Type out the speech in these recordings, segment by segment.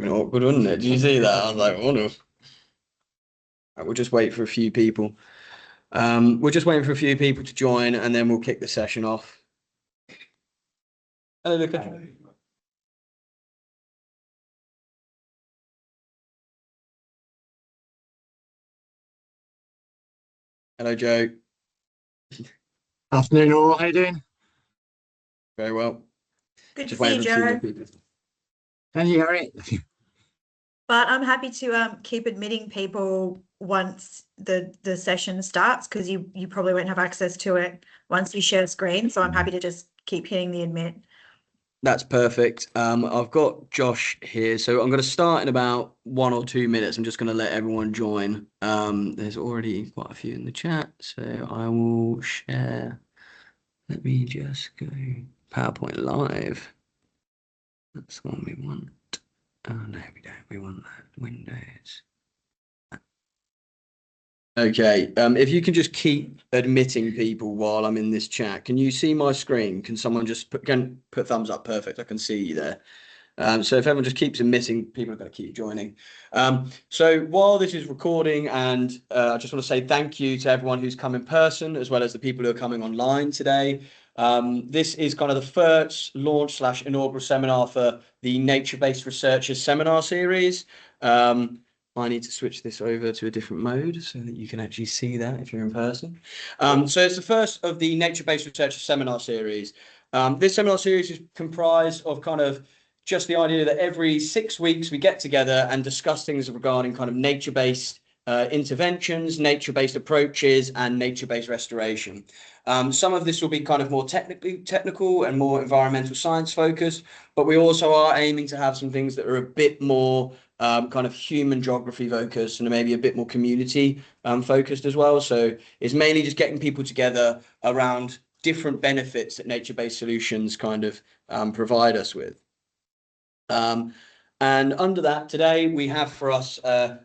Awkward, wasn't it? Did you see that? I was like, oh no. Right, we'll just wait for a few people. We're just waiting for a few people to join, and then we'll kick the session off. Hello, Luca. Hello, Joe. Afternoon, all. How you doing? Very well. Good to Just see waiting you, for a few more Joe. people. Can you hear it? But I'm happy to keep admitting people once the session starts, because you probably won't have access to it once you share screen. So I'm happy to just keep hitting the admit. That's perfect. I've got Josh here, so I'm going to start in about 1 or 2 minutes. I'm just going to let everyone join. There's already quite a few in the chat, so I will share. Let me just go PowerPoint Live. That's the one we want. Oh, no, we don't. We want that Windows. Okay, if you can just keep admitting people while I'm in this chat. Can you see my screen? Can someone just put thumbs up? Perfect, I can see you there. So if everyone just keeps admitting, people are going to keep joining. So while this is recording, and I just want to say thank you to everyone who's come in person, as well as the people who are coming online today. This is kind of the first launch / inaugural seminar for the Nature-Based Researchers Seminar Series. I need to switch this over to a different mode so that you can actually see that if you're in person. So it's the first of the Nature-Based Researchers Seminar Series. This seminar series is comprised of kind of just the idea that every 6 weeks we get together and discuss things regarding kind of nature-based interventions, nature-based approaches, and nature-based restoration. Some of this will be kind of more technical and more environmental science focused, but we also are aiming to have some things that are a bit more kind of human geography focused and maybe a bit more community focused as well. So it's mainly just getting people together around different benefits that nature-based solutions kind of provide us with. And under that, today we have for us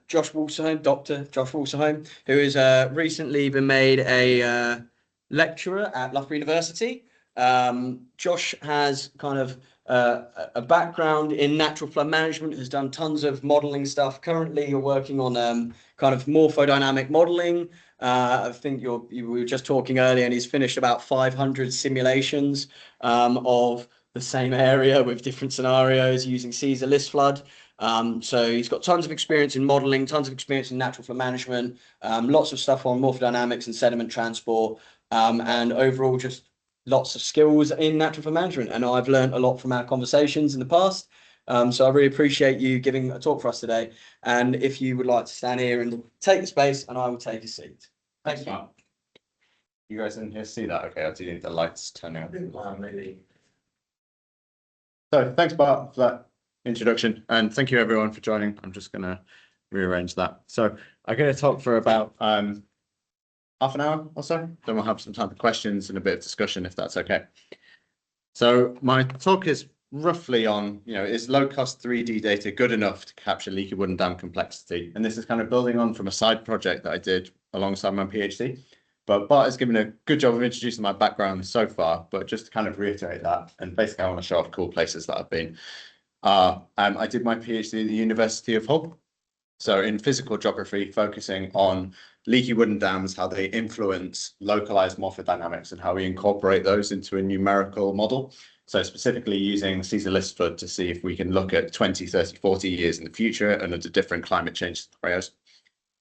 Josh Wolstenholme, Dr. Josh Wolstenholme, who has recently been made a lecturer at Loughborough University. Josh has kind of a background in natural flood management, has done tons of modeling stuff. Currently, you're working on kind of morphodynamic modeling. I think we were just talking earlier, and he's finished about 500 simulations of the same area with different scenarios using Caesar list flood. So he's got tons of experience in modeling, tons of experience in natural flood management, lots of stuff on morphodynamics and sediment transport, and overall just lots of skills in natural flood management. And I've learned a lot from our conversations in the past. So I really appreciate you giving a talk for us today. And if you would like to stand here and take the space, and I will take a seat. Thank you. You guys in here see that? Okay, I do need the lights turning on. Maybe. So thanks, Bart, for that introduction, and thank you everyone for joining. I'm just going to rearrange that. So I'm going to talk for about half an hour or so. Then we'll have some time for questions and a bit of discussion, if that's okay. So my talk is roughly on, is low-cost 3D data good enough to capture leaky wooden dam complexity? And this is kind of building on from a side project that I did alongside my PhD. But Bart has given a good job of introducing my background so far, but just to kind of reiterate that, and basically I want to show off cool places that I've been. I did my PhD at the University of Hull, so in physical geography, focusing on leaky wooden dams, how they influence localized morphodynamics and how we incorporate those into a numerical model. So specifically using Caesar list flood to see if we can look at 20, 30, 40 years in the future and under different climate change scenarios.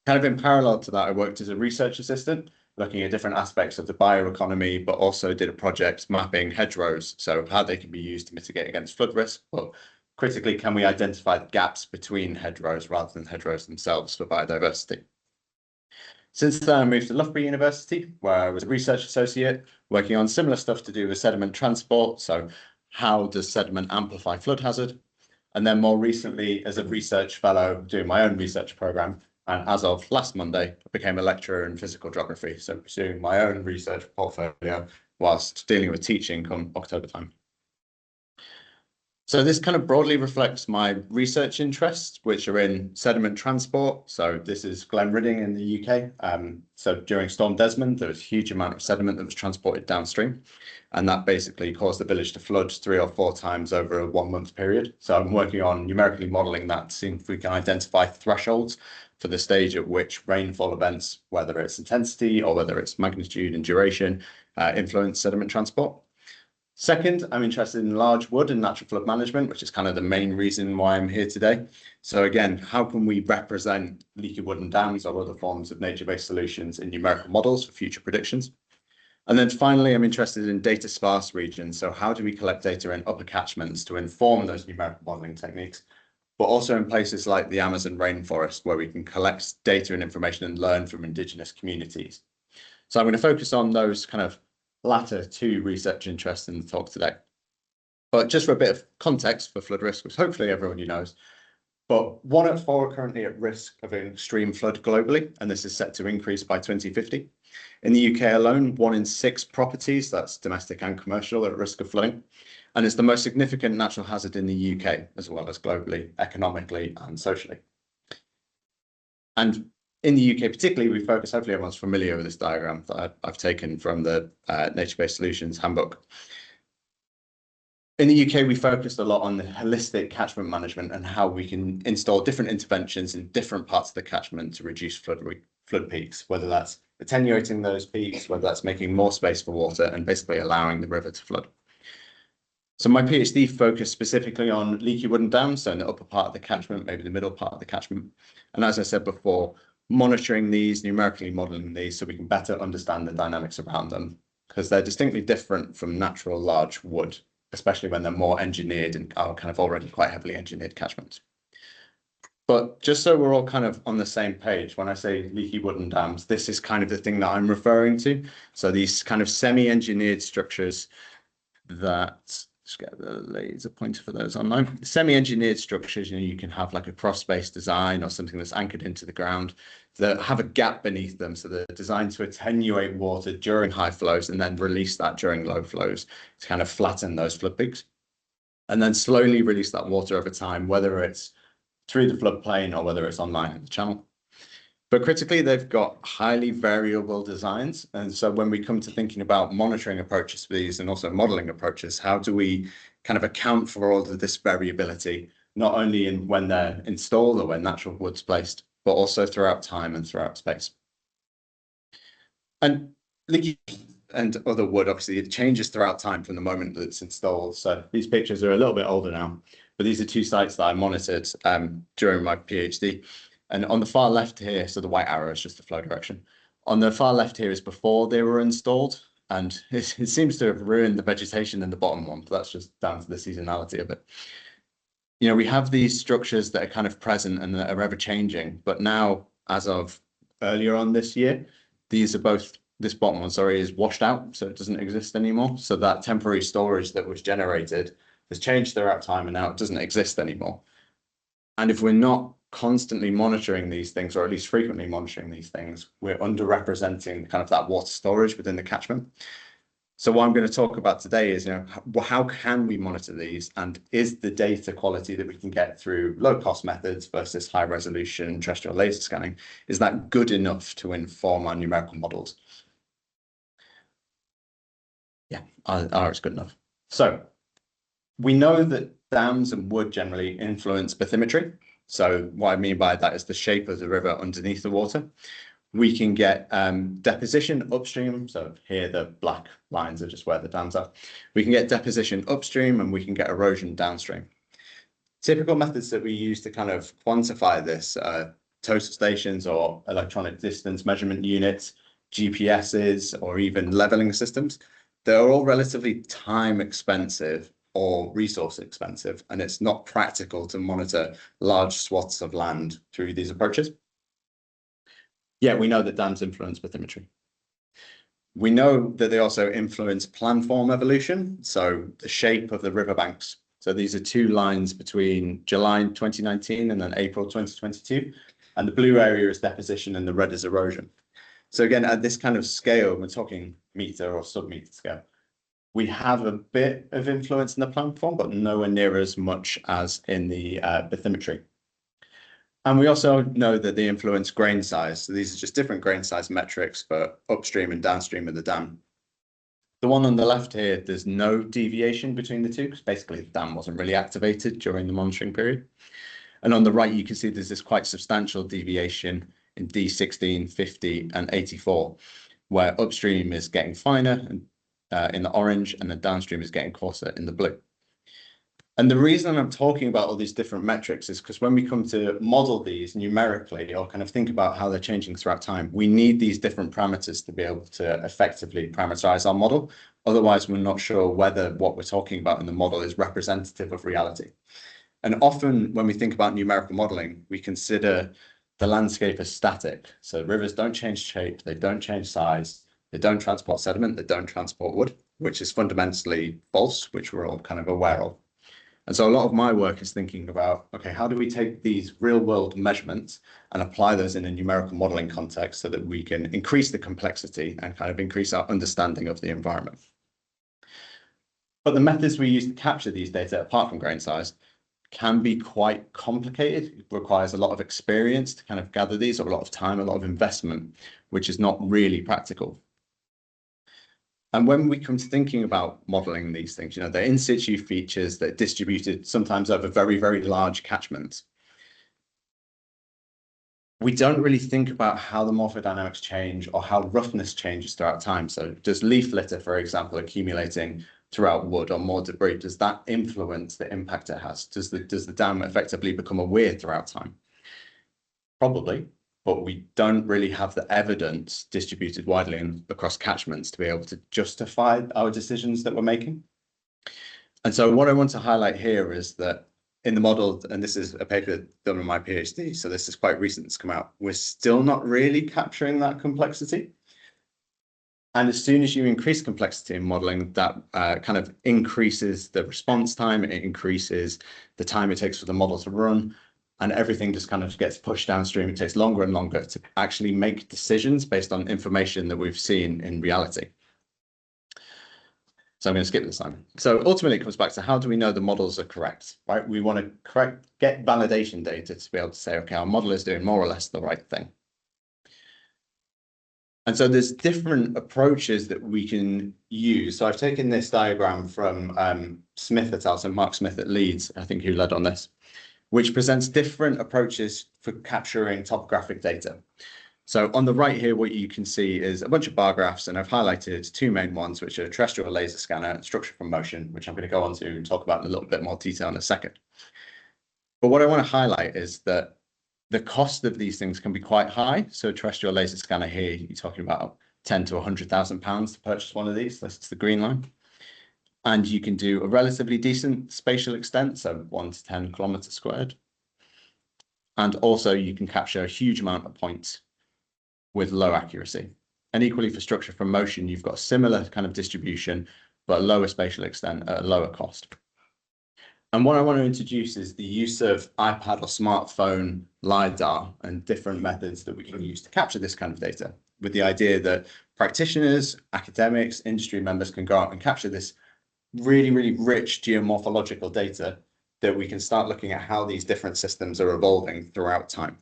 Kind of in parallel to that, I worked as a research assistant, looking at different aspects of the bioeconomy, but also did a project mapping hedgerows, so how they can be used to mitigate against flood risk. But critically, can we identify the gaps between hedgerows rather than hedgerows themselves for biodiversity? Since then, I moved to Loughborough University, where I was a research associate, working on similar stuff to do with sediment transport. So how does sediment amplify flood hazard? And then more recently, as a research fellow, doing my own research program. And as of last Monday, I became a lecturer in physical geography, so pursuing my own research portfolio whilst dealing with teaching come October time. So this kind of broadly reflects my research interests, which are in sediment transport. So this is Glenridding in the UK. So during Storm Desmond, there was a huge amount of sediment that was transported downstream. And that basically caused the village to flood 3 or 4 times over a 1-month period. So I'm working on numerically modeling that to see if we can identify thresholds for the stage at which rainfall events, whether it's intensity or whether it's magnitude and duration, influence sediment transport. Second, I'm interested in large wood and natural flood management, which is kind of the main reason why I'm here today. So again, how can we represent leaky wooden dams or other forms of nature-based solutions in numerical models for future predictions? And then finally, I'm interested in data sparse regions. So how do we collect data in upper catchments to inform those numerical modeling techniques, but also in places like the Amazon rainforest, where we can collect data and information and learn from indigenous communities. So I'm going to focus on those kind of latter 2 research interests in the talk today. But just for a bit of context for flood risk, which hopefully everyone knows, but 1 in 4 are currently at risk of an extreme flood globally, and this is set to increase by 2050. In the UK alone, 1 in 6 properties, that's domestic and commercial, are at risk of flooding. And it's the most significant natural hazard in the UK, as well as globally, economically and socially. And in the UK particularly, we focus, hopefully everyone's familiar with this diagram that I've taken from the Nature-Based Solutions Handbook. In the UK, we focused a lot on the holistic catchment management and how we can install different interventions in different parts of the catchment to reduce flood peaks, whether that's attenuating those peaks, whether that's making more space for water and basically allowing the river to flood. So my PhD focused specifically on leaky wooden dams, so in the upper part of the catchment, maybe the middle part of the catchment. And as I said before, monitoring these, numerically modeling these so we can better understand the dynamics around them, because they're distinctly different from natural large wood, especially when they're more engineered and are kind of already quite heavily engineered catchments. But just so we're all kind of on the same page, when I say leaky wooden dams, this is kind of the thing that I'm referring to. So these kind of semi-engineered structures that, just get the laser pointer for those online. Semi-engineered structures, you can have like a cross-space design or something that's anchored into the ground that have a gap beneath them. So they're designed to attenuate water during high flows and then release that during low flows to kind of flatten those flood peaks. And then slowly release that water over time, whether it's through the floodplain or whether it's online in the channel. But critically, they've got highly variable designs. And so when we come to thinking about monitoring approaches for these and also modeling approaches, how do we kind of account for all of this variability, not only in when they're installed or when natural wood's placed, but also throughout time and throughout space. And leaky and other wood, obviously, it changes throughout time from the moment that it's installed. So these pictures are a little bit older now, but these are 2 sites that I monitored during my PhD. And on the far left here, so the white arrow is just the flow direction. On the far left here is before they were installed, and it seems to have ruined the vegetation in the bottom one, but that's just down to the seasonality of it. We have these structures that are kind of present and that are ever changing, but now, as of earlier on this year, these are both, this bottom one, sorry, is washed out, so it doesn't exist anymore. So that temporary storage that was generated has changed throughout time and now it doesn't exist anymore. And if we're not constantly monitoring these things, or at least frequently monitoring these things, we're underrepresenting kind of that water storage within the catchment. So what I'm going to talk about today is, how can we monitor these, and is the data quality that we can get through low-cost methods versus high-resolution terrestrial laser scanning, is that good enough to inform our numerical models? Yeah, it's good enough. So we know that dams and wood generally influence bathymetry. So what I mean by that is the shape of the river underneath the water. We can get deposition upstream. So here the black lines are just where the dams are. We can get deposition upstream and we can get erosion downstream. Typical methods that we use to kind of quantify this are total stations or electronic distance measurement units, GPSs, or even leveling systems. They're all relatively time expensive or resource expensive, and it's not practical to monitor large swaths of land through these approaches. Yet we know that dams influence bathymetry. We know that they also influence planform evolution, so the shape of the riverbanks. So these are 2 lines between July 2019 and then April 2022, and the blue area is deposition and the red is erosion. So again, at this kind of scale, we're talking meter or sub-meter scale. We have a bit of influence in the planktron, but nowhere near as much as in the bathymetry. And we also know that they influence grain size. So these are just different grain size metrics for upstream and downstream of the dam. The one on the left here, there's no deviation between the two, because basically the dam wasn't really activated during the monitoring period. And on the right, you can see there's this quite substantial deviation in D16, 50, and 84, where upstream is getting finer and in the orange, and the downstream is getting coarser in the blue. And the reason I'm talking about all these different metrics is because when we come to model these numerically or kind of think about how they're changing throughout time, we need these different parameters to be able to effectively parameterize our model. Otherwise, we're not sure whether what we're talking about in the model is representative of reality. And often when we think about numerical modeling, we consider the landscape as static. So rivers don't change shape, they don't change size, they don't transport sediment, they don't transport wood, which is fundamentally false, which we're all kind of aware of. And so a lot of my work is thinking about, okay, how do we take these real world measurements and apply those in a numerical modeling context so that we can increase the complexity and kind of increase our understanding of the environment. But the methods we use to capture these data, apart from grain size, can be quite complicated. It requires a lot of experience to kind of gather these, or a lot of time, a lot of investment, which is not really practical. And when we come to thinking about modeling these things, you know, they're in situ features that are distributed sometimes over very, very large catchments. We don't really think about how the morphodynamics change or how roughness changes throughout time. So does leaf litter, for example, accumulating throughout wood or more debris, does that influence the impact it has? Does the dam effectively become a weir throughout time? Probably. But we don't really have the evidence distributed widely across catchments to be able to justify our decisions that we're making. And so what I want to highlight here is that in the model, and this is a paper done on my PhD, so this is quite recent, it's come out, we're still not really capturing that complexity. And as soon as you increase complexity in modeling, that kind of increases the response time, it increases the time it takes for the model to run, and everything just kind of gets pushed downstream. It takes longer and longer to actually make decisions based on information that we've seen in reality. So I'm going to skip this time. So ultimately it comes back to, how do we know the models are correct, right? We want to get validation data to be able to say, okay, our model is doing more or less the right thing. And so there's different approaches that we can use. So I've taken this diagram from Smith et al., so Mark Smith at Leeds, I think, who led on this, which presents different approaches for capturing topographic data. So on the right here, what you can see is a bunch of bar graphs, and I've highlighted two main ones, which are terrestrial laser scanner and structure from motion, which I'm going to go on to and talk about in a little bit more detail in a second. But what I want to highlight is that the cost of these things can be quite high. So a terrestrial laser scanner here, you're talking about £10,000 to £100,000 to purchase one of these. This is the green line. And you can do a relatively decent spatial extent, so 1 to 10 kilometers squared. And also you can capture a huge amount of points with low accuracy. And equally for structure from motion, you've got a similar kind of distribution, but a lower spatial extent at a lower cost. And what I want to introduce is the use of iPad or smartphone LiDAR and different methods that we can use to capture this kind of data, with the idea that practitioners, academics, industry members can go out and capture this really, really rich geomorphological data that we can start looking at how these different systems are evolving throughout time.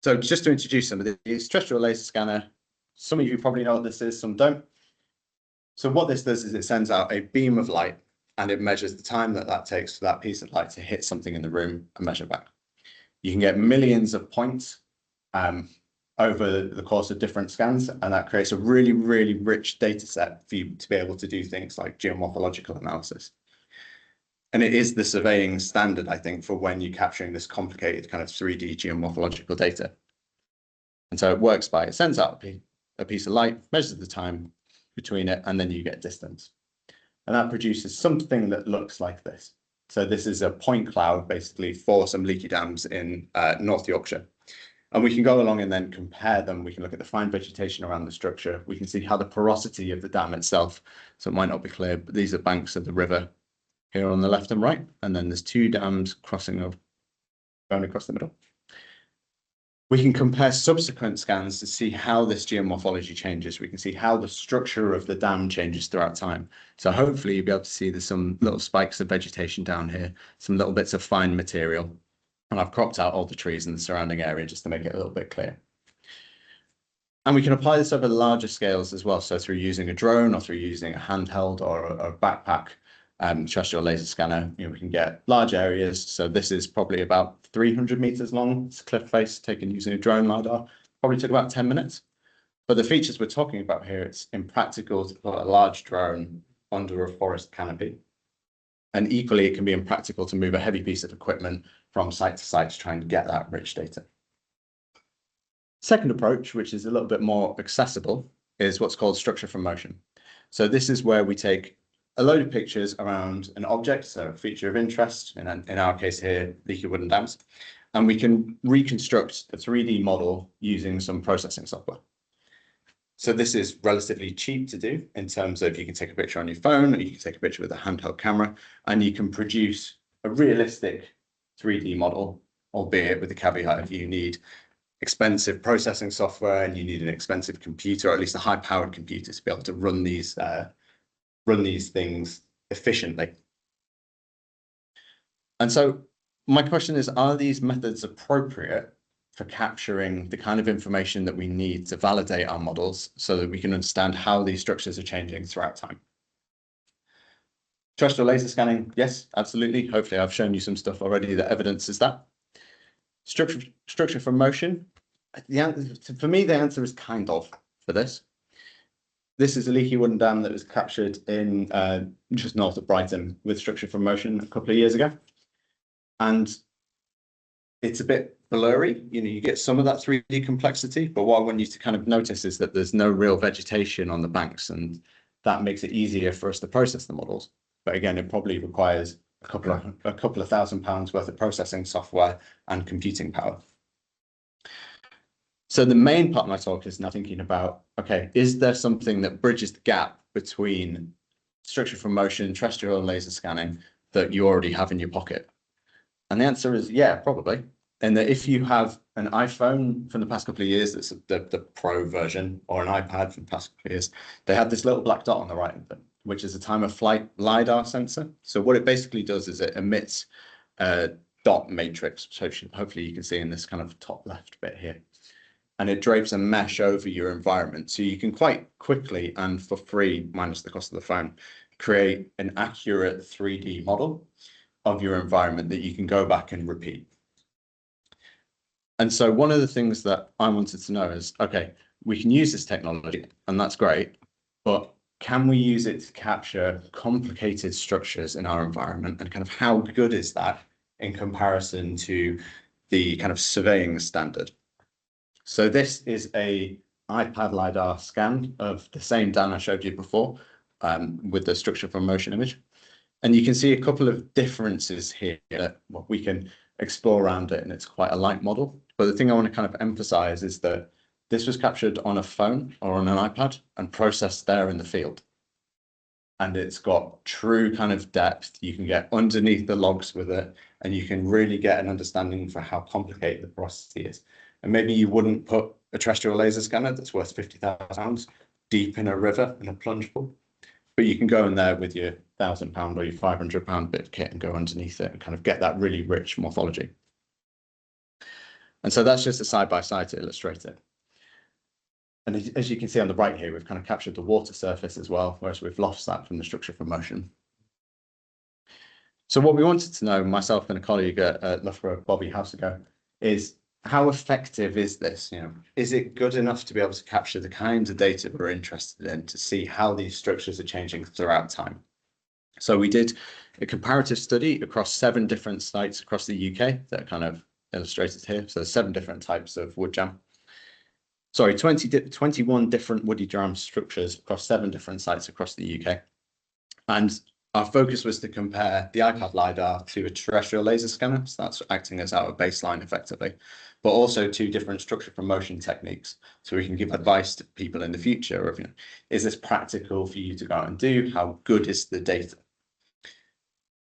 So just to introduce some of these, terrestrial laser scanner, some of you probably know what this is, some don't. So what this does is it sends out a beam of light and it measures the time that that takes for that piece of light to hit something in the room and measure back. You can get millions of points over the course of different scans, and that creates a really, really rich data set for you to be able to do things like geomorphological analysis. And it is the surveying standard, I think, for when you're capturing this complicated kind of 3D geomorphological data. And so it works by, it sends out a piece of light, measures the time between it, and then you get distance. And that produces something that looks like this. So this is a point cloud, basically, for some leaky dams in North Yorkshire. And we can go along and then compare them. We can look at the fine vegetation around the structure. We can see how the porosity of the dam itself, so it might not be clear, but these are banks of the river here on the left and right. And then there's two dams crossing over, going across the middle. We can compare subsequent scans to see how this geomorphology changes. We can see how the structure of the dam changes throughout time. So hopefully you'll be able to see there's some little spikes of vegetation down here, some little bits of fine material. And I've cropped out all the trees in the surrounding area just to make it a little bit clear. And we can apply this over larger scales as well. So through using a drone or through using a handheld or a backpack terrestrial laser scanner, we can get large areas. So this is probably about 300 meters long. It's a cliff face taken using a drone LiDAR. Probably took about 10 minutes. But the features we're talking about here, it's impractical to put a large drone under a forest canopy. And equally, it can be impractical to move a heavy piece of equipment from site to site to try and get that rich data. Second approach, which is a little bit more accessible, is what's called structure from motion. So this is where we take a load of pictures around an object, so a feature of interest, in our case here, leaky wooden dams, and we can reconstruct a 3D model using some processing software. So this is relatively cheap to do in terms of you can take a picture on your phone, or you can take a picture with a handheld camera, and you can produce a realistic 3D model, albeit with the caveat if you need expensive processing software and you need an expensive computer, or at least a high-powered computer to be able to run these things efficiently. And so my question is, are these methods appropriate for capturing the kind of information that we need to validate our models so that we can understand how these structures are changing throughout time? Terrestrial laser scanning, yes, absolutely. Hopefully I've shown you some stuff already that evidences that. Structure from motion, for me, the answer is kind of for this. This is a leaky wooden dam that was captured in just north of Brighton with structure from motion a couple of years ago. And it's a bit blurry, you get some of that 3D complexity, but what I want you to kind of notice is that there's no real vegetation on the banks, and that makes it easier for us to process the models. But again, it probably requires a couple of £1,000 worth of processing software and computing power. So the main part of my talk is now thinking about, okay, is there something that bridges the gap between structure from motion, terrestrial laser scanning that you already have in your pocket? And the answer is yeah, probably. And that if you have an iPhone from the past couple of years, that's the Pro version, or an iPad from the past couple of years, they have this little black dot on the right of them, which is a time of flight LiDAR sensor. So what it basically does is it emits a dot matrix, which hopefully you can see in this kind of top left bit here. And it drapes a mesh over your environment. So you can quite quickly and for free, minus the cost of the phone, create an accurate 3D model of your environment that you can go back and repeat. And so one of the things that I wanted to know is, okay, we can use this technology and that's great, but can we use it to capture complicated structures in our environment, and kind of how good is that in comparison to the kind of surveying standard? So this is a iPad LiDAR scan of the same dam I showed you before with the structure from motion image. And you can see a couple of differences here that we can explore around it, and it's quite a light model. But the thing I want to kind of emphasize is that this was captured on a phone or on an iPad and processed there in the field. And it's got true kind of depth. You can get underneath the logs with it, and you can really get an understanding for how complicated the process is. And maybe you wouldn't put a terrestrial laser scanner that's worth £50,000 deep in a river in a plunge pool, but you can go in there with your £1,000 or your £500 bit of kit and go underneath it and kind of get that really rich morphology. And so that's just a side-by-side to illustrate it. And as you can see on the right here, we've kind of captured the water surface as well, whereas we've lost that from the structure from motion. So what we wanted to know, myself and a colleague at Loughborough, Bobby Houseago, is how effective is this? Is it good enough to be able to capture the kinds of data we're interested in to see how these structures are changing throughout time? So we did a comparative study across 7 different sites across the UK that are kind of illustrated here. So 7 different types of wood jam. Sorry, 21 different woody jam structures across 7 different sites across the UK. And our focus was to compare the iPad LiDAR to a terrestrial laser scanner. So that's acting as our baseline effectively, but also 2 different structure from motion techniques. So we can give advice to people in the future of, is this practical for you to go out and do? How good is the data?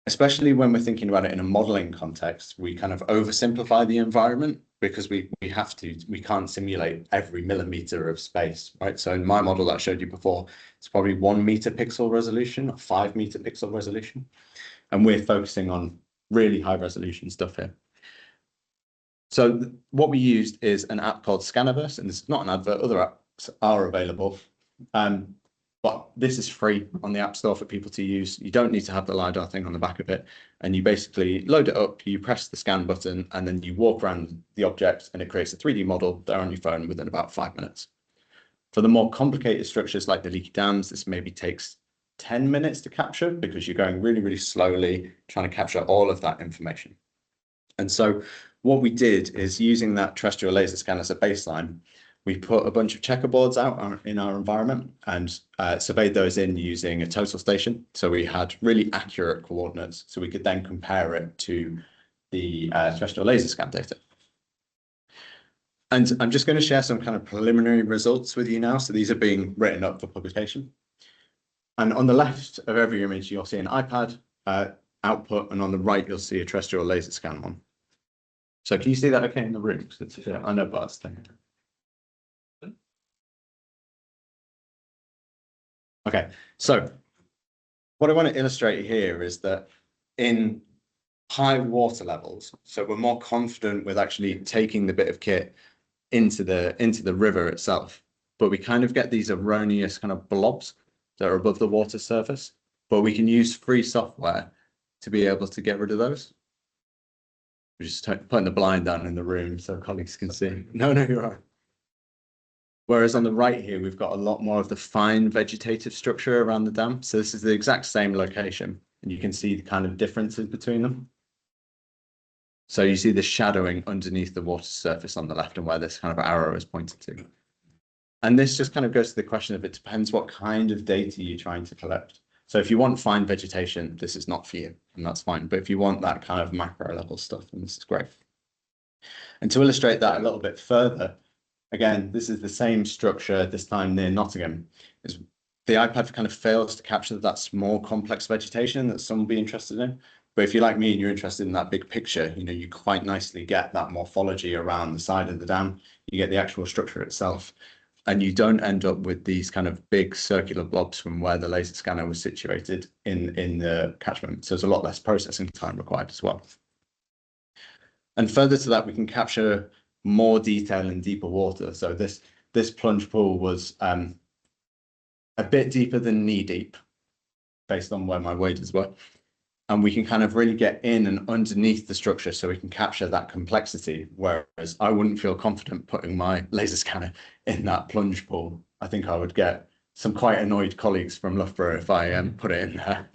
Especially when we're thinking about it in a modeling context, we kind of oversimplify the environment because we can't simulate every millimeter of space, right? So in my model that I showed you before, it's probably 1 meter pixel resolution or 5 meter pixel resolution. And we're focusing on really high resolution stuff here. So what we used is an app called Scaniverse, and it's not an advert, other apps are available. But this is free on the App Store for people to use. You don't need to have the LiDAR thing on the back of it. And you basically load it up, you press the scan button, and then you walk around the object and it creates a 3D model there on your phone within about 5 minutes. For the more complicated structures like the leaky dams, this maybe takes 10 minutes to capture because you're going really, really slowly, trying to capture all of that information. And so what we did is, using that terrestrial laser scan as a baseline, we put a bunch of checkerboards out in our environment and surveyed those in using a total station. So we had really accurate coordinates, so we could then compare it to the terrestrial laser scan data. And I'm just going to share some kind of preliminary results with you now. So these are being written up for publication. And on the left of every image, you'll see an iPad output, and on the right, you'll see a terrestrial laser scan one. So can you see that okay in the room? Yeah, I know Bart's thing. Okay, so what I want to illustrate here is that in high water levels, so we're more confident with actually taking the bit of kit into the river itself, but we kind of get these erroneous kind of blobs that are above the water surface, but we can use free software to be able to get rid of those. We're just putting the blind down in the room so colleagues can see. No, you're right. Whereas on the right here, we've got a lot more of the fine vegetative structure around the dam. So this is the exact same location, and you can see the kind of differences between them. So you see the shadowing underneath the water surface on the left and where this kind of arrow is pointed to. And this just kind of goes to the question of, it depends what kind of data you're trying to collect. So if you want fine vegetation, this is not for you, and that's fine. But if you want that kind of macro level stuff, then this is great. And to illustrate that a little bit further, again, this is the same structure, this time near Nottingham. The iPad kind of fails to capture that small complex vegetation that some will be interested in. But if you're like me and you're interested in that big picture, you quite nicely get that morphology around the side of the dam. You get the actual structure itself. And you don't end up with these kind of big circular blobs from where the laser scanner was situated in the catchment. So there's a lot less processing time required as well. And further to that, we can capture more detail in deeper water. So this plunge pool was a bit deeper than knee deep, based on where my waders were. And we can kind of really get in and underneath the structure so we can capture that complexity, whereas I wouldn't feel confident putting my laser scanner in that plunge pool. I think I would get some quite annoyed colleagues from Loughborough if I put it in there.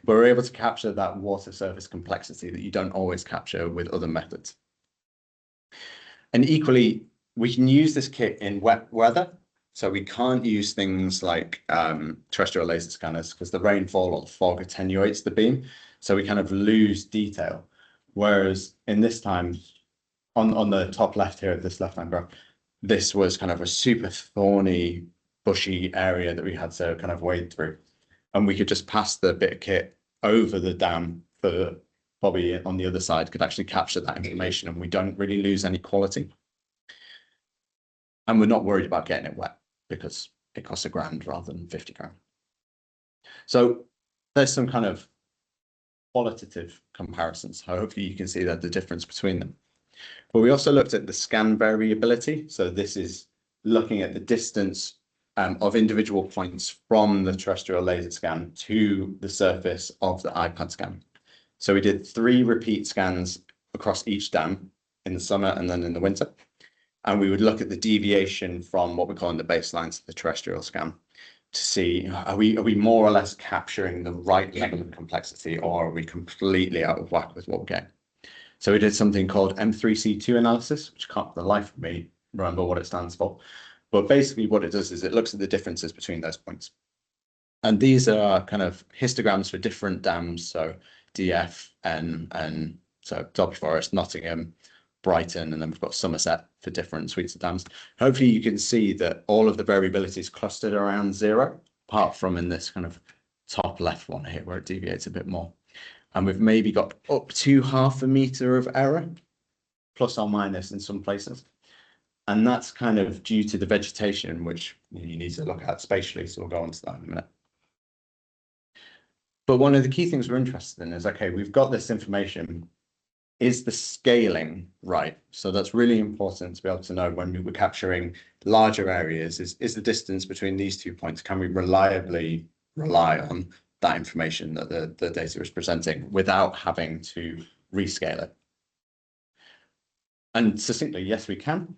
But we're able to capture that water surface complexity that you don't always capture with other methods. And equally, we can use this kit in wet weather. So we can't use things like terrestrial laser scanners because the rainfall or the fog attenuates the beam. So we kind of lose detail. Whereas in this time, on the top left here of this left-hand graph, this was kind of a super thorny, bushy area that we had to kind of wade through. And we could just pass the bit of kit over the dam for Bobby on the other side could actually capture that information, and we don't really lose any quality. And we're not worried about getting it wet because it costs £1,000 rather than 50 grand. So there's some kind of qualitative comparisons. Hopefully you can see that the difference between them. But we also looked at the scan variability. So this is looking at the distance of individual points from the terrestrial laser scan to the surface of the iPad scan. So we did 3 repeat scans across each dam in the summer and then in the winter. And we would look at the deviation from what we call in the baseline to the terrestrial scan to see, are we more or less capturing the right level of complexity, or are we completely out of whack with what we're getting? So we did something called M3C2 analysis, which can't for the life of me remember what it stands for. But basically what it does is it looks at the differences between those points. And these are kind of histograms for different dams. So DF and so Derby Forest, Nottingham, Brighton, and then we've got Somerset for different suites of dams. Hopefully you can see that all of the variability is clustered around 0, apart from in this kind of top left one here where it deviates a bit more. And we've maybe got up to 0.5 meter of error. plus or minus in some places. And that's kind of due to the vegetation, which you need to look at spatially. So we'll go on to that in a minute. But one of the key things we're interested in is, okay, we've got this information. Is the scaling right? So that's really important to be able to know when we were capturing larger areas. Is the distance between these 2 points, can we reliably rely on that information that the data is presenting without having to rescale it? And succinctly, yes, we can.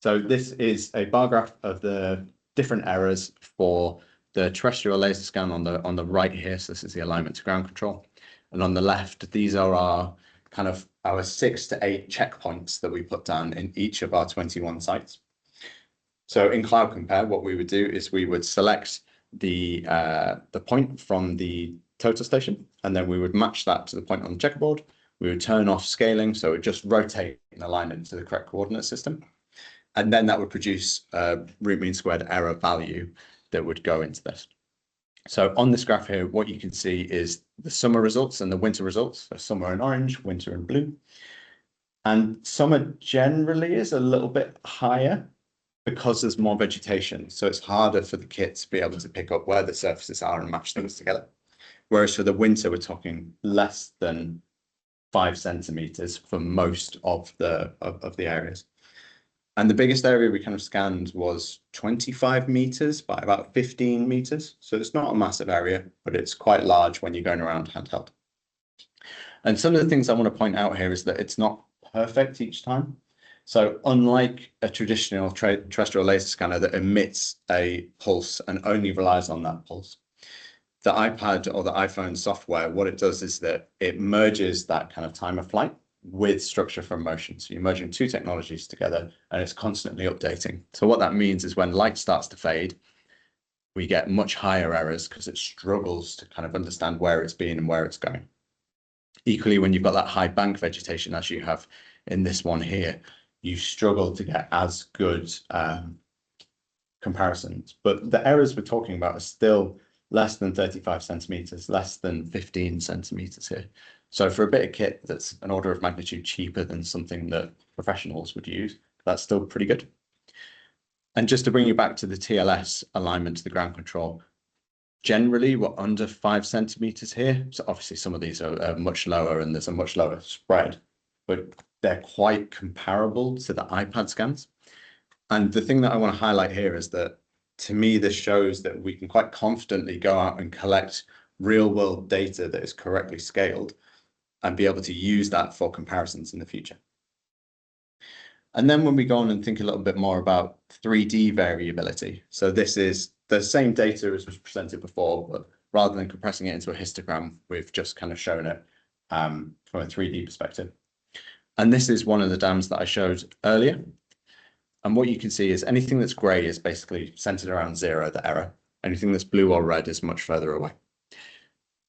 So this is a bar graph of the different errors for the terrestrial laser scan on the right here. So this is the alignment to ground control. And on the left, these are our 6 to 8 checkpoints that we put down in each of our 21 sites. So in Cloud Compare, what we would do is we would select the point from the total station, and then we would match that to the point on the checkerboard. We would turn off scaling, so it would just rotate and align it to the correct coordinate system. And then that would produce a root mean squared error value that would go into this. So on this graph here, what you can see is the summer results and the winter results. So summer in orange, winter in blue. And summer generally is a little bit higher because there's more vegetation. So it's harder for the kit to be able to pick up where the surfaces are and match things together. Whereas for the winter, we're talking less than 5 centimeters for most of the areas. And the biggest area we kind of scanned was 25 meters by about 15 meters. So it's not a massive area, but it's quite large when you're going around handheld. And some of the things I want to point out here is that it's not perfect each time. So unlike a traditional terrestrial laser scanner that emits a pulse and only relies on that pulse, the iPad or the iPhone software, what it does is that it merges that kind of time of flight with structure from motion. So you're merging 2 technologies together and it's constantly updating. So what that means is when light starts to fade, we get much higher errors because it struggles to kind of understand where it's been and where it's going. Equally, when you've got that high bank vegetation, as you have in this one here, you struggle to get as good comparisons. But the errors we're talking about are still less than 35 centimeters, less than 15 centimeters here. So for a bit of kit that's an order of magnitude cheaper than something that professionals would use, that's still pretty good. And just to bring you back to the TLS alignment to the ground control, generally we're under 5 centimeters here. So obviously some of these are much lower and there's a much lower spread, but they're quite comparable to the iPad scans. And the thing that I want to highlight here is that to me, this shows that we can quite confidently go out and collect real world data that is correctly scaled and be able to use that for comparisons in the future. And then when we go on and think a little bit more about 3D variability, so this is the same data as was presented before, but rather than compressing it into a histogram, we've just kind of shown it from a 3D perspective. And this is one of the dams that I showed earlier. And what you can see is anything that's gray is basically centered around 0, the error. Anything that's blue or red is much further away.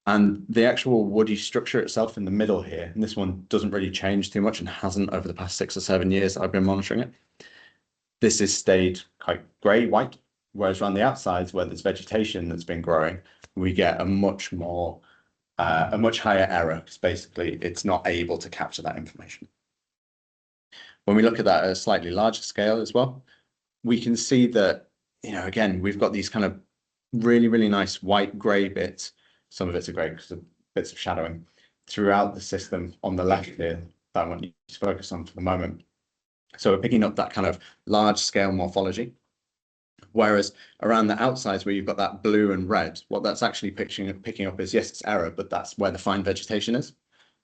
And the actual woody structure itself in the middle here, and this one doesn't really change too much and hasn't over the past 6 or 7 years I've been monitoring it. This has stayed quite grey, white, whereas around the outsides where there's vegetation that's been growing, we get a much higher error because basically it's not able to capture that information. When we look at that at a slightly larger scale as well, we can see that, again, we've got these kind of really, really nice white grey bits. Some of it's a grey because of bits of shadowing throughout the system on the left here that I want you to focus on for the moment. So we're picking up that kind of large scale morphology. Whereas around the outsides where you've got that blue and red, what that's actually picking up is, yes, it's error, but that's where the fine vegetation is.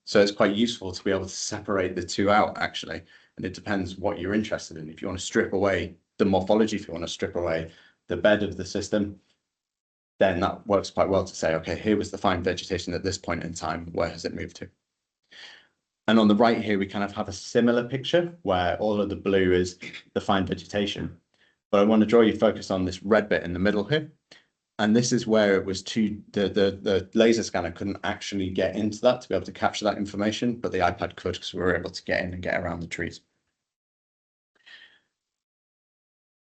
So it's quite useful to be able to separate the two out actually. And it depends what you're interested in. If you want to strip away the morphology, if you want to strip away the bed of the system, then that works quite well to say, okay, here was the fine vegetation at this point in time. Where has it moved to? And on the right here, we kind of have a similar picture where all of the blue is the fine vegetation. But I want to draw your focus on this red bit in the middle here. And this is where it was the laser scanner couldn't actually get into that to be able to capture that information, but the iPad could because we were able to get in and get around the trees.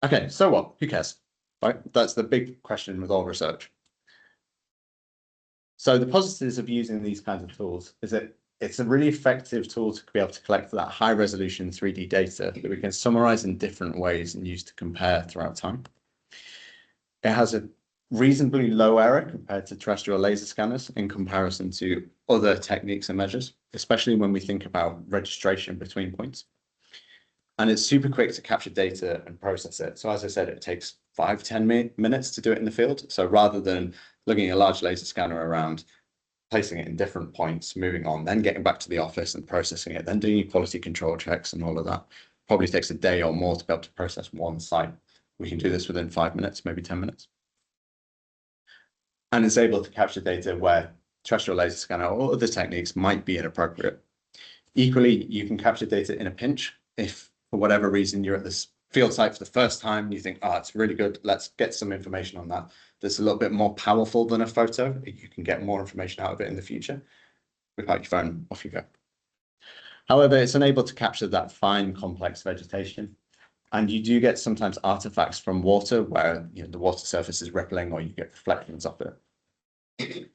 Okay, so what? Who cares? Right? That's the big question with all research. So the positives of using these kinds of tools is that it's a really effective tool to be able to collect that high resolution 3D data that we can summarize in different ways and use to compare throughout time. It has a reasonably low error compared to terrestrial laser scanners in comparison to other techniques and measures, especially when we think about registration between points. And it's super quick to capture data and process it. So as I said, it takes 5-10 minutes to do it in the field. So rather than looking at a large laser scanner around, placing it in different points, moving on, then getting back to the office and processing it, then doing your quality control checks and all of that, probably takes a day or more to be able to process one site. We can do this within 5 minutes, maybe 10 minutes. And it's able to capture data where terrestrial laser scanner or other techniques might be inappropriate. Equally, you can capture data in a pinch if, for whatever reason, you're at this field site for the first time, you think, oh, it's really good, let's get some information on that. That's a little bit more powerful than a photo. You can get more information out of it in the future. Without your phone, off you go. However, it's unable to capture that fine, complex vegetation. And you do get sometimes artifacts from water where the water surface is rippling or you get reflections off it.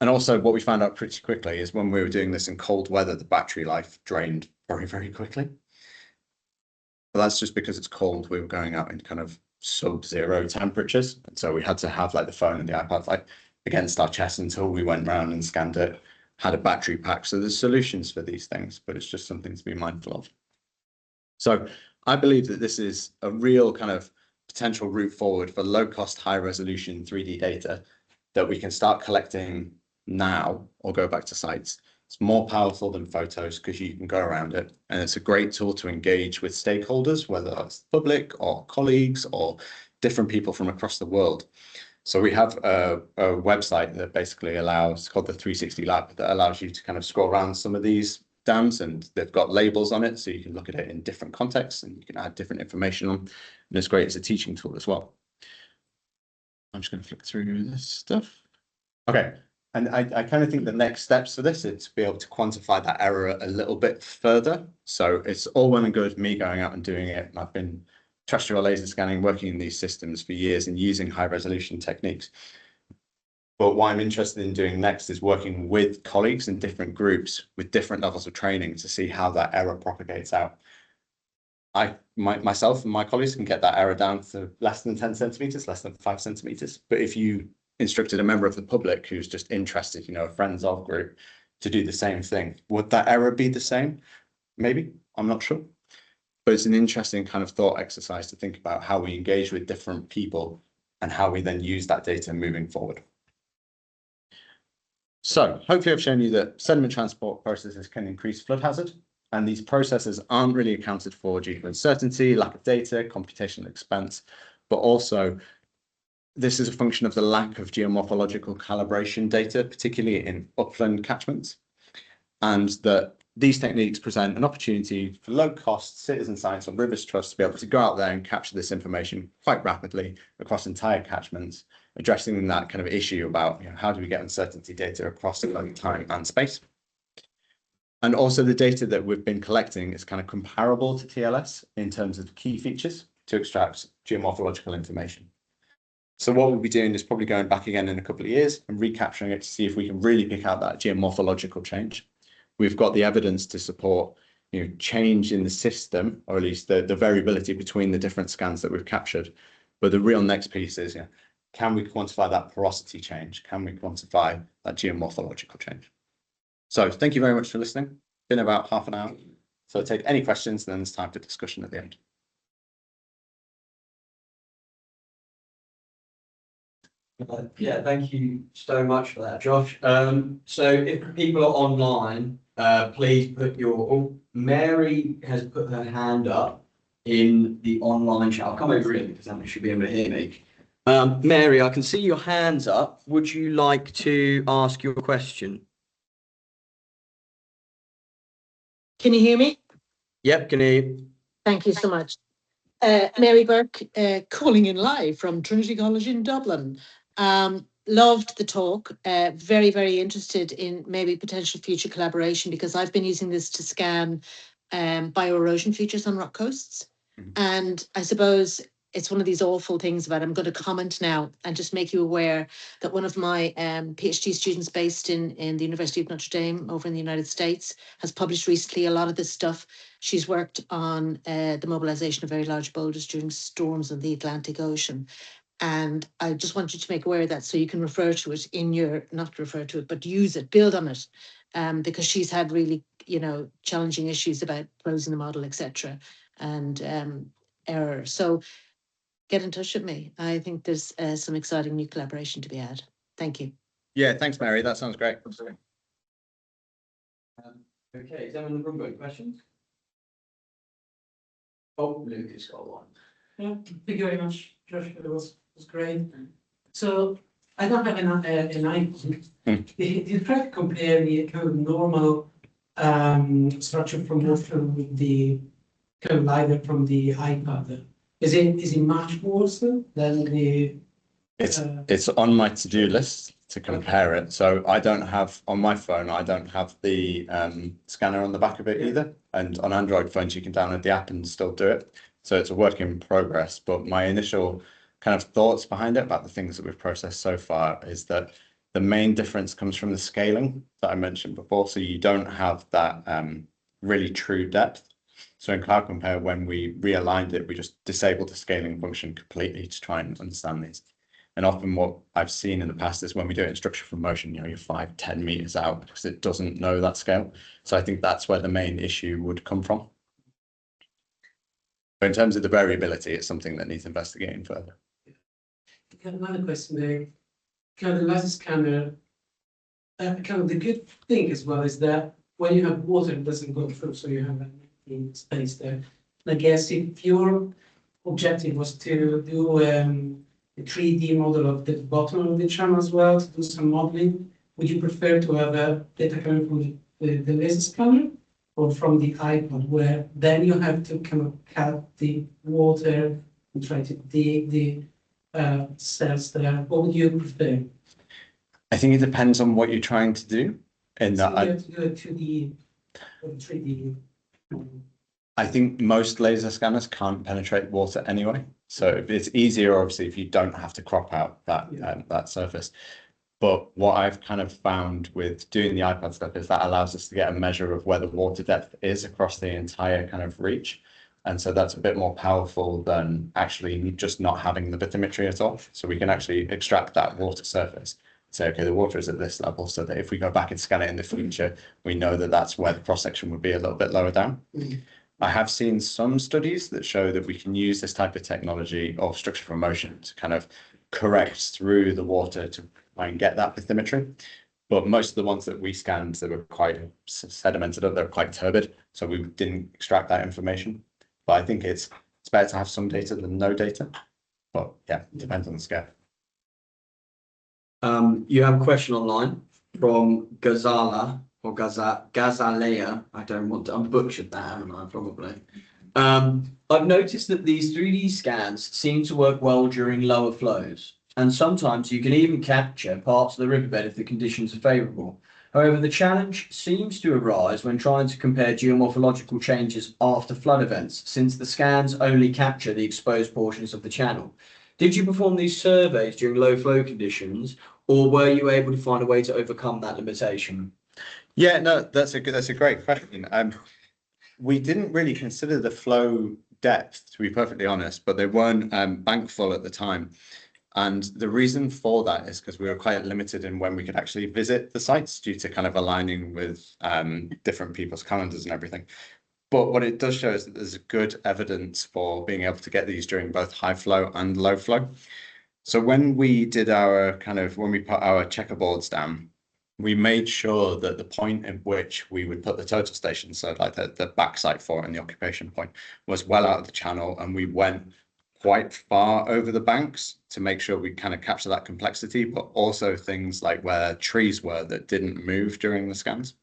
And also what we found out pretty quickly is when we were doing this in cold weather, the battery life drained very, very quickly. But that's just because it's cold. We were going out in kind of sub-zero temperatures. And so we had to have like the phone and the iPad like against our chest until we went round and scanned it, had a battery pack. So there's solutions for these things, but it's just something to be mindful of. So I believe that this is a real kind of potential route forward for low cost, high resolution 3D data that we can start collecting now or go back to sites. It's more powerful than photos because you can go around it. And it's a great tool to engage with stakeholders, whether that's the public or colleagues or different people from across the world. So we have a website that basically allows, called the 360 Lab, that allows you to kind of scroll around some of these dams, and they've got labels on it. So you can look at it in different contexts and you can add different information on. And it's great as a teaching tool as well. I'm just going to flick through this stuff. Okay. And I kind of think the next steps for this is to be able to quantify that error a little bit further. So it's all well and good me going out and doing it. And I've been terrestrial laser scanning, working in these systems for years and using high resolution techniques. But what I'm interested in doing next is working with colleagues in different groups with different levels of training to see how that error propagates out. Myself and my colleagues can get that error down to less than 10 centimeters, less than 5 centimeters. But if you instructed a member of the public who's just interested, a friends of group, to do the same thing, would that error be the same? Maybe, I'm not sure. But it's an interesting kind of thought exercise to think about how we engage with different people and how we then use that data moving forward. So hopefully I've shown you that sediment transport processes can increase flood hazard, and these processes aren't really accounted for due to uncertainty, lack of data, computational expense, but also this is a function of the lack of geomorphological calibration data, particularly in upland catchments, and that these techniques present an opportunity for low-cost citizen science or rivers trusts to be able to go out there and capture this information quite rapidly across entire catchments, addressing that kind of issue about how do we get uncertainty data across time and space. And also the data that we've been collecting is kind of comparable to TLS in terms of key features to extract geomorphological information. So what we'll be doing is probably going back again in a couple of years and recapturing it to see if we can really pick out that geomorphological change. We've got the evidence to support change in the system, or at least the variability between the different scans that we've captured. But the real next piece is, can we quantify that porosity change? Can we quantify that geomorphological change? So thank you very much for listening. It's been about half an hour. So I'll take any questions, and then there's time for discussion at the end. Yeah, thank you so much for that, Josh. So if people are online, please put your, Mary has put her hand up in the online chat. I'll come over here because then you should be able to hear me. Mary, I can see your hands up. Would you like to ask your question? Can you hear me? Yep, can hear you. Thank you so much. Mary Burke, calling in live from Trinity College in Dublin. Loved the talk, very, very interested in maybe potential future collaboration, because I've been using this to scan bioerosion features on rock coasts. And I suppose it's one of these awful things about, I'm going to comment now and just make you aware that one of my PhD students based in the University of Notre Dame over in the United States has published recently a lot of this stuff. She's worked on the mobilization of very large boulders during storms in the Atlantic Ocean. And I just want you to make aware of that so you can refer to it in your, not refer to it, but use it, build on it, because she's had really, challenging issues about closing the model, etc. and error. So get in touch with me. I think there's some exciting new collaboration to be had. Thank you. Yeah, thanks, Mary. That sounds great. Okay, is anyone in the room got any questions? Oh, Luke has got one. Yeah, thank you very much, Josh. It was great. So I don't have an iPhone. Did you try to compare the kind of normal structure from motion with the kind of LiDAR from the iPad? Is it much worse than the? It's on my to-do list to compare it. So I don't have on my phone. I don't have the scanner on the back of it either. And on Android phones, you can download the app and still do it. So it's a work in progress. But my initial kind of thoughts behind it about the things that we've processed so far is that the main difference comes from the scaling that I mentioned before. So you don't have that really true depth. So in Cloud Compare, when we realigned it, we just disabled the scaling function completely to try and understand these. And often what I've seen in the past is when we do it in structure from motion, you're 5-10 meters out because it doesn't know that scale. So I think that's where the main issue would come from. But in terms of the variability, it's something that needs investigating further. Another question there. Kind of the laser scanner, kind of the good thing as well is that when you have water, it doesn't go through, so you have in space there. And I guess if your objective was to do a 3D model of the bottom of the channel as well, to do some modeling, would you prefer to have a data coming from the laser scanner or from the iPad, where then you have to kind of cut the water and try to dig the cells there? What would you prefer? I think it depends on what you're trying to do. In So that, you have to do a 2D or 3D. I think most laser scanners can't penetrate water anyway. So it's easier, obviously, if you don't have to crop out that that surface. But what I've kind of found with doing the iPad stuff is that allows us to get a measure of where the water depth is across the entire kind of reach. And so that's a bit more powerful than actually just not having the bathymetry at all. So we can actually extract that water surface. Say, okay, the water is at this level, so that if we go back and scan it in the future, we know that that's where the cross section would be a little bit lower down. I have seen some studies that show that we can use this type of technology or structure from motion to kind of correct through the water to try and get that bathymetry. But most of the ones that we scanned that were quite sedimented up, they're quite turbid, so we didn't extract that information. But I think it's better to have some data than no data. But yeah, it depends on the scale. You have a question online from Gazala or Gazalea. I don't want to, I'm butchered that, haven't I? Probably. I've noticed that these 3D scans seem to work well during lower flows, and sometimes you can even capture parts of the riverbed if the conditions are favourable. However, the challenge seems to arise when trying to compare geomorphological changes after flood events, since the scans only capture the exposed portions of the channel. Did you perform these surveys during low flow conditions, or were you able to find a way to overcome that limitation? Yeah, no, that's a great question. We didn't really consider the flow depth, to be perfectly honest, but they weren't bank full at the time. And the reason for that is because we were quite limited in when we could actually visit the sites due to kind of aligning with different people's calendars and everything. But what it does show is that there's good evidence for being able to get these during both high flow and low flow. So when we did our when we put our checkerboards down, we made sure that the point at which we would put the total station, so like the backside for it and the occupation point, was well out of the channel, and we went quite far over the banks to make sure we kind of capture that complexity, but also things like where trees were that didn't move during the scans.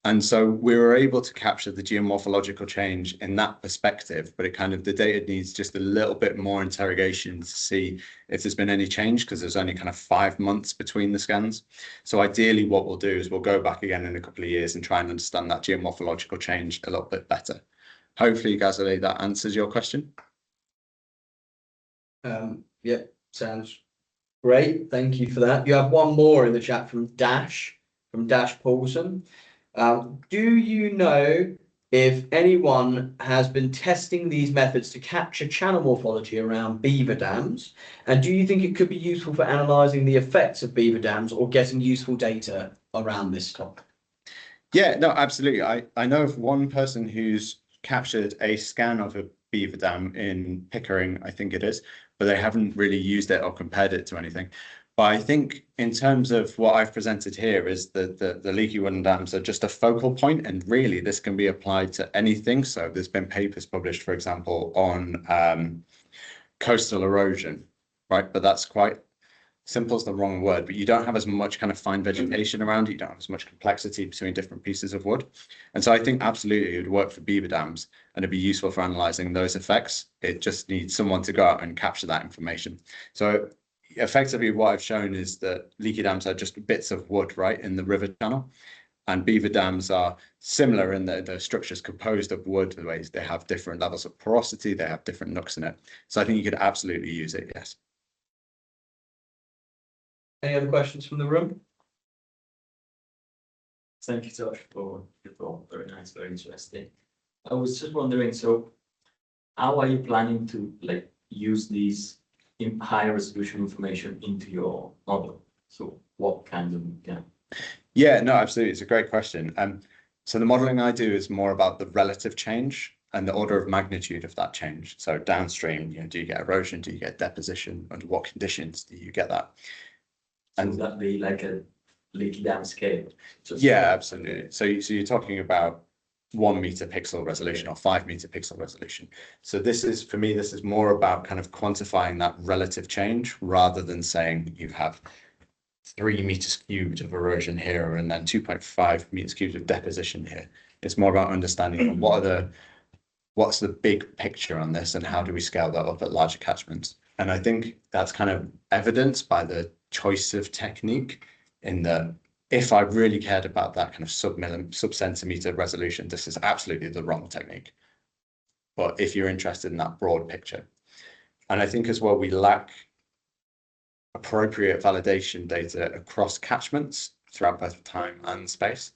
And so we were able to capture the geomorphological change in that perspective, but the data needs just a little bit more interrogation to see if there's been any change, because there's only kind of 5 months between the scans. So ideally what we'll do is we'll go back again in a couple of years and try and understand that geomorphological change a little bit better. Hopefully, Gazali, that answers your question. Yep, sounds great. Thank you for that. You have one more in the chat from Dash Paulson. Do you know if anyone has been testing these methods to capture channel morphology around beaver dams? And do you think it could be useful for analysing the effects of beaver dams or getting useful data around this topic? Yeah, no, absolutely. I know of one person who's captured a scan of a beaver dam in Pickering, I think it is, but they haven't really used it or compared it to anything. But I think in terms of what I've presented here is that the leaky wooden dams are just a focal point, and really this can be applied to anything. So there's been papers published, for example, on coastal erosion, right? But that's quite simple is the wrong word, but you don't have as much kind of fine vegetation around it. You don't have as much complexity between different pieces of wood. And so I think absolutely it would work for beaver dams and it'd be useful for analysing those effects. It just needs someone to go out and capture that information. So effectively what I've shown is that leaky dams are just bits of wood, right, in the river channel. And beaver dams are similar in that the structure is composed of wood, the ways they have different levels of porosity, they have different nooks in it. So I think you could absolutely use it, yes. Any other questions from the room? Thank you, Josh, for your talk. Very nice, very interesting. I was just wondering, so how are you planning to use these in high resolution information into your model? So what kind of Yeah, no, absolutely. It's a great question. So the modeling I do is more about the relative change and the order of magnitude of that change. So downstream, do you get erosion? Do you get deposition? Under what conditions do you get that? And would that be like a leaky dam scale? Yeah, absolutely. So you're talking about 1 meter pixel resolution or 5 meter pixel resolution. So this is, for me, this is more about kind of quantifying that relative change rather than saying you have 3 meters cubed of erosion here and then 2.5 meters cubed of deposition here. It's more about understanding what's the big picture on this and how do we scale that up at larger catchments. And I think that's kind of evidenced by the choice of technique in that if I really cared about that kind of sub-centimeter resolution, this is absolutely the wrong technique. But if you're interested in that broad picture, and I think as well, we lack appropriate validation data across catchments throughout both time and space.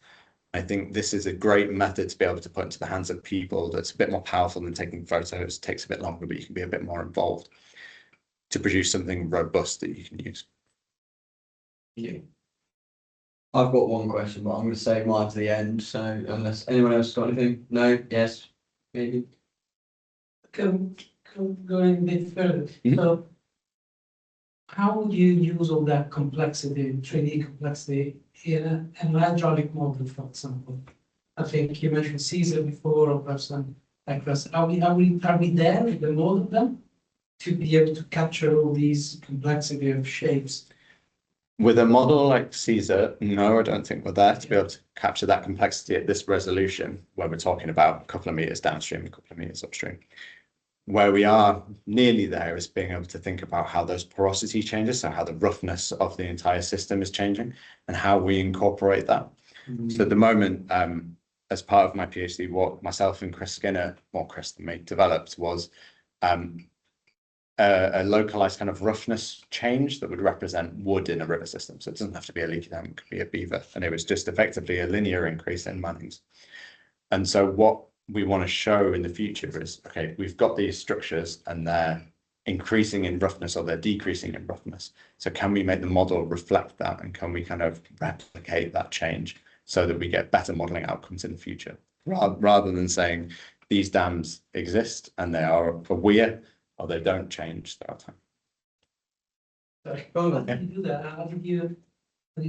I think this is a great method to be able to put into the hands of people that's a bit more powerful than taking photos, takes a bit longer, but you can be a bit more involved to produce something robust that you can use. Yeah. I've got one question, but I'm going to save mine to the end. So unless anyone else has got anything, no, yes, maybe. Going a bit further. So how would you use all that complexity, 3D complexity in an hydraulic model, for example? I think you mentioned Caesar before, or perhaps like this. Are we there with the model then to be able to capture all these complexity of shapes? With a model like Caesar, no, I don't think we're there to be able to capture that complexity at this resolution, where we're talking about a couple of meters downstream, a couple of meters upstream. Where we are nearly there is being able to think about how those porosity changes, so how the roughness of the entire system is changing and how we incorporate that. So at the moment, as part of my PhD, what myself and Chris Skinner, or Chris and me, developed was a localized kind of roughness change that would represent wood in a river system. So it doesn't have to be a leaky dam, it could be a beaver. And it was just effectively a linear increase in mannings. And so what we want to show in the future is, okay, we've got these structures and they're increasing in roughness or they're decreasing in roughness. So can we make the model reflect that, and can we kind of replicate that change so that we get better modeling outcomes in the future, rather than saying these dams exist and they are a weir or they don't change throughout time. How did you do that? How did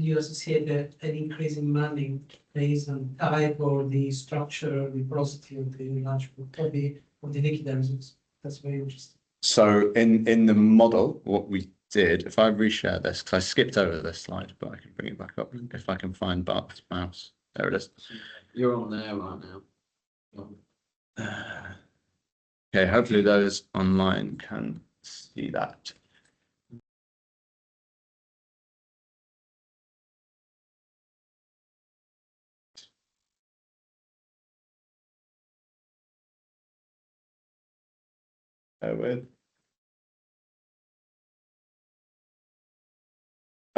you associate an increase in manning based on type or the structure, the porosity of the large body of the leaky dams? That's very interesting. So in the model, what we did, if I reshare this, because I skipped over this slide, but I can bring it back up if I can find Bart's mouse. There it is. You're on there right now. Okay, hopefully those online can see that. With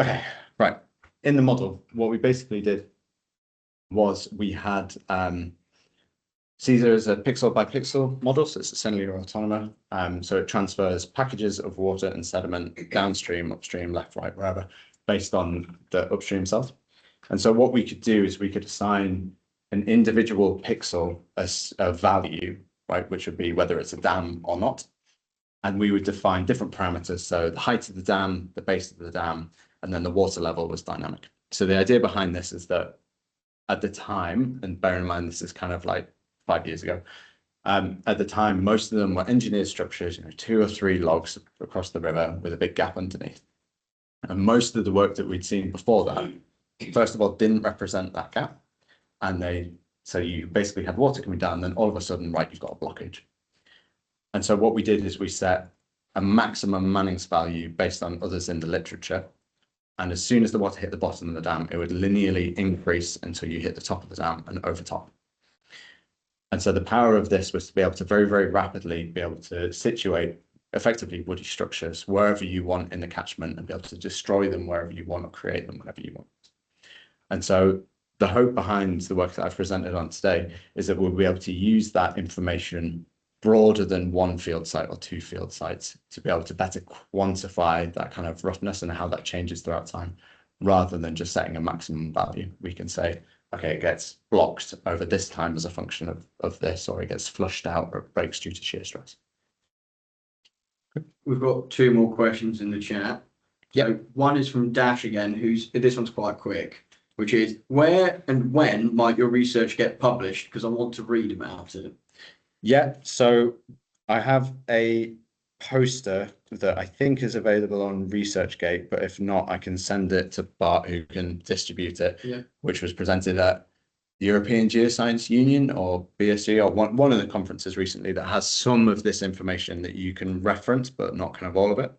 Okay, right. In the model, what we basically did was we had Caesar is a pixel by pixel model, so it's a cellular autonomer. So it transfers packages of water and sediment downstream, upstream, left, right, wherever, based on the upstream cells. And so what we could do is we could assign an individual pixel as a value, right, which would be whether it's a dam or not. And we would define different parameters. So the height of the dam, the base of the dam, and then the water level was dynamic. So the idea behind this is that at the time, and bear in mind, this is kind of like 5 years ago, at the time, most of them were engineered structures, 2 or 3 logs across the river with a big gap underneath. And most of the work that we'd seen before that, first of all, didn't represent that gap. And so you basically had water coming down, and then all of a sudden, right, you've got a blockage. And so what we did is we set a maximum Manning's value based on others in the literature. And as soon as the water hit the bottom of the dam, it would linearly increase until you hit the top of the dam and overtop. And so the power of this was to be able to very, very rapidly be able to situate effectively woody structures wherever you want in the catchment and be able to destroy them wherever you want or create them wherever you want. And so the hope behind the work that I've presented on today is that we'll be able to use that information broader than 1 field site or 2 field sites to be able to better quantify that kind of roughness and how that changes throughout time, rather than just setting a maximum value. We can say, okay, it gets blocked over this time as a function of this, or it gets flushed out or it breaks due to shear stress. We've got 2 more questions in the chat. Yeah. So one is from Dash again, this one's quite quick, which is where and when might your research get published? Because I want to read about it. Yeah, so I have a poster that I think is available on ResearchGate, but if not, I can send it to Bart, who can distribute it, which was presented at the European Geoscience Union or BSG, or one of the conferences recently, that has some of this information that you can reference, but not kind of all of it.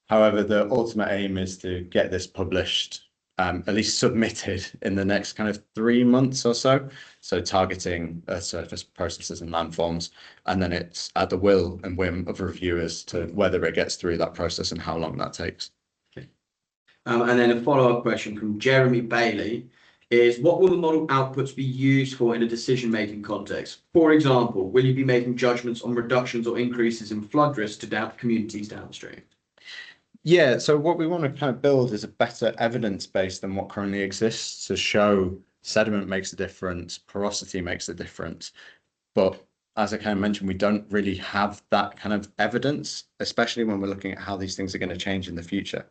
However, the ultimate aim is to get this published, at least submitted in the next kind of 3 months or so. So targeting surface processes and landforms, and then it's at the will and whim of reviewers to whether it gets through that process and how long that takes. Okay. And then a follow-up question from Jeremy Bailey is, what will the model outputs be used for in a decision-making context? For example, will you be making judgments on reductions or increases in flood risk to communities downstream? Yeah, so what we want to kind of build is a better evidence base than what currently exists to show sediment makes a difference, porosity makes a difference. But as I kind of mentioned, we don't really have that kind of evidence, especially when we're looking at how these things are going to change in the future.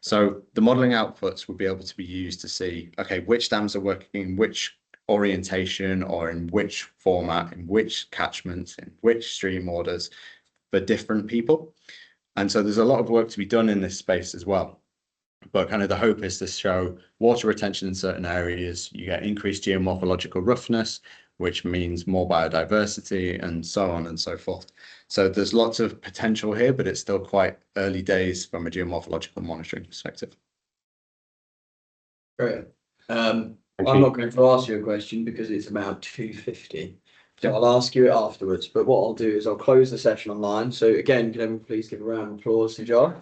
So the modeling outputs will be able to be used to see, okay, which dams are working in which orientation or in which format, in which catchments, in which stream orders for different people. And so there's a lot of work to be done in this space as well. But kind of the hope is to show water retention in certain areas, you get increased geomorphological roughness, which means more biodiversity and so on and so forth. So there's lots of potential here, but it's still quite early days from a geomorphological monitoring perspective. Great. I'm not going to ask you a question because it's about 2:50. So I'll ask you it afterwards, but what I'll do is I'll close the session online. So again, can everyone please give a round of applause to Josh?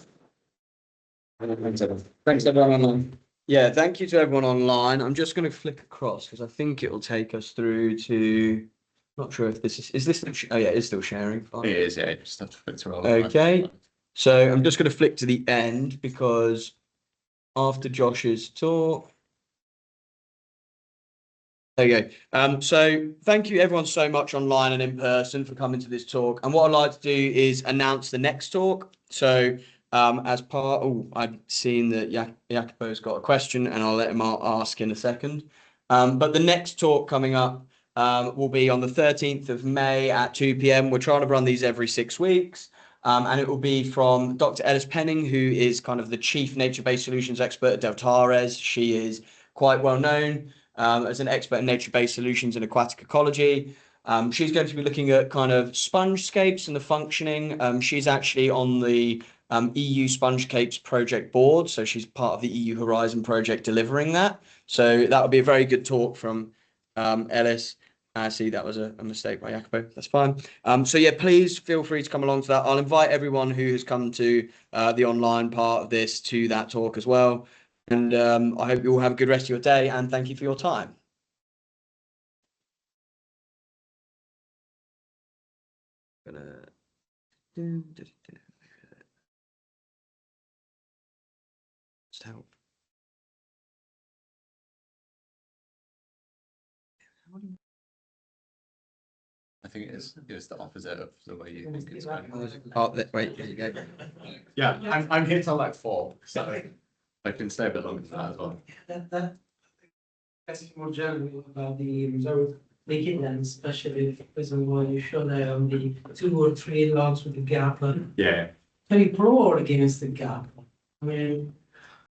Thanks everyone online. Yeah, thank you to everyone online. I'm just going to flick across because I think it will take us through to, not sure if this is this, oh yeah, it's still sharing. Fine. It is, yeah, you just have to flick through all Okay, so I'm just going to flick to the end because after Josh's talk, there you go. So thank you everyone so much online and in person for coming to this talk. And what I'd like to do is announce the next talk. So as part, I've seen that Jacopo's got a question and I'll let him ask in a second. But the next talk coming up will be on the 13th of May at 2 p.m. We're trying to run these every 6 weeks. And it will be from Dr. Ellis Penning, who is kind of the chief nature-based solutions expert at Deltares. She is quite well known as an expert in nature-based solutions in aquatic ecology. She's going to be looking at kind of spongescapes and the functioning. She's actually on the EU Spongescapes project board, so she's part of the EU Horizon project delivering that. So that would be a very good talk from Ellis. I see that was a mistake by Jacopo. That's fine. So yeah, please feel free to come along to that. I'll invite everyone who has come to the online part of this to that talk as well. And I hope you all have a good rest of your day, and thank you for your time. Just help. I think it's the opposite of the way you think it's going. Oh, wait, there you go. Yeah, I'm here till like 4, so I can stay a bit longer than that as well. That question more generally about the reserve leaking, and especially the reason why you show that on the 2 or 3 logs with the gap. Yeah. Can you pro or against the gap? I mean,